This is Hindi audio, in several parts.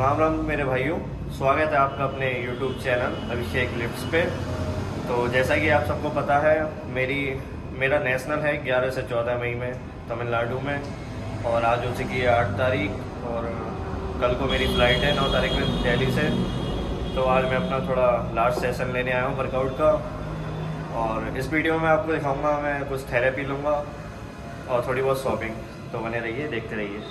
राम राम मेरे भाइयों, स्वागत है आपका अपने YouTube चैनल अभिषेक लिफ्ट्स पे। तो जैसा कि आप सबको पता है, मेरा नेशनल है 11 से 14 मई में तमिलनाडु में, और आज हो चुकी है 8 तारीख और कल को मेरी फ़्लाइट है 9 तारीख में दिल्ली से। तो आज मैं अपना थोड़ा लास्ट सेशन लेने आया हूँ वर्कआउट का, और इस वीडियो में आपको दिखाऊंगा मैं कुछ थेरेपी लूँगा और थोड़ी बहुत शॉपिंग। तो बने रहिए, देखते रहिए।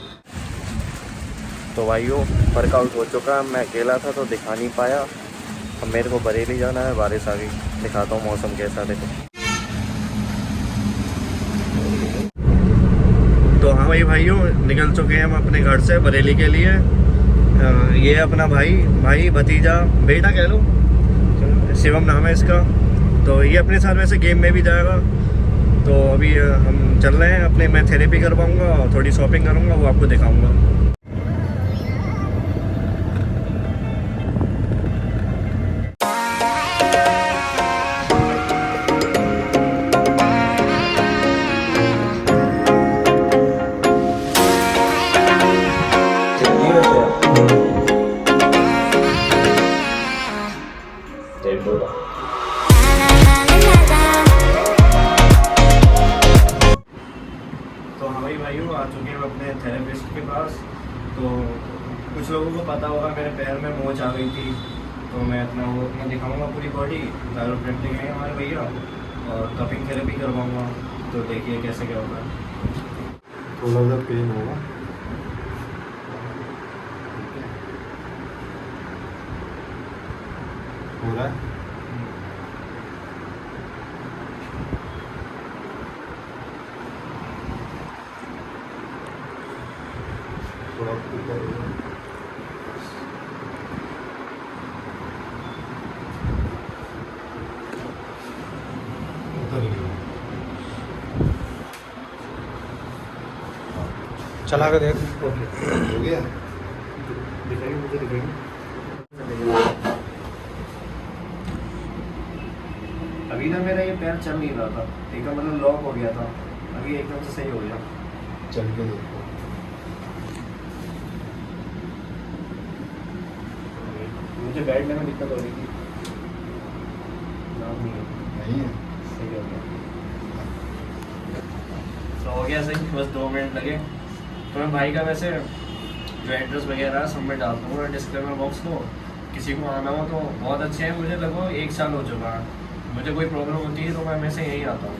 तो भाइयों, वर्कआउट हो चुका है। मैं अकेला था तो दिखा नहीं पाया। अब मेरे को बरेली जाना है, बारिश आ गई। दिखाता हूँ मौसम कैसा, देखो। तो हाँ भाइयों, निकल चुके हैं हम अपने घर से बरेली के लिए। ये अपना भाई भतीजा बेटा कह लो, शिवम नाम है इसका। तो ये अपने साथ वैसे गेम में भी जाएगा। तो अभी हम चल रहे हैं अपने। मैं थेरेपी करवाऊँगा और थोड़ी शॉपिंग करूँगा, वो आपको दिखाऊँगा। तो हमारी भाइयों आ चुके हैं अपने थेरेपिस्ट के पास। तो कुछ लोगों को पता होगा मेरे पैर में मोच आ गई थी, तो मैं अपना दिखाऊंगा पूरी बॉडी। थायरोप्रेक्टिक है हमारे भैया, और कपिंग थेरेपी करवाऊंगा। तो देखिए कैसे क्या होगा। थोड़ा सा पेन होगा, हो रहा है। थोड़ा ऊपर चला के देख। हो गया, दिखाइए मुझे, दिखाइए। अभी ना मेरा ये पैर चल नहीं रहा था, एकदम मतलब लॉक हो गया था। अभी एकदम से सही हो गया। चल के देखो। मुझे बैठने में दिक्कत हो रही थी, नहीं है, सही हो गया। तो हो गया सही, बस 2 मिनट लगे। तो मैं भाई का वैसे जो एड्रेस वगैरह सब में डाल दूँगा डिस्क्रिप्शन बॉक्स को। किसी को आना हो तो बहुत अच्छे हैं। मुझे लगभग 1 साल हो चुका है। मुझे कोई प्रॉब्लम होती है तो मैं हमेशा यहीं आता हूँ।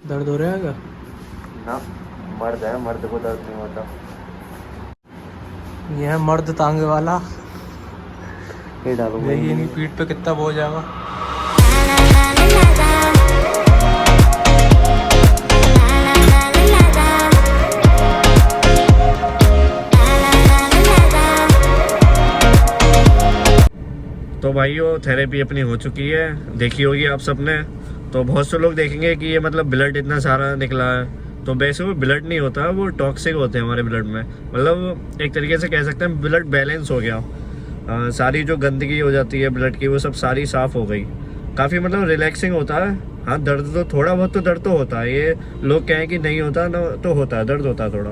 दर्द हो रहा है क्या? ना, मर्द है, मर्द को दर्द नहीं होता। ये है मर्द तांगे वाला। ये डालूंगा। देखिए इनकी पीठ पे कितना बोझ जाएगा। तो भाइयों, थेरेपी अपनी हो चुकी है, देखी होगी आप सबने। तो बहुत से लोग देखेंगे कि ये मतलब ब्लड इतना सारा निकला है, तो वैसे वो ब्लड नहीं होता, वो टॉक्सिक होते हैं हमारे ब्लड में। मतलब एक तरीके से कह सकते हैं ब्लड बैलेंस हो गया। सारी जो गंदगी हो जाती है ब्लड की वो सब सारी साफ़ हो गई। काफ़ी मतलब रिलैक्सिंग होता है। हाँ दर्द तो थोड़ा बहुत तो दर्द तो होता है, ये लोग कहें कि नहीं होता ना, तो होता है, दर्द होता है थोड़ा।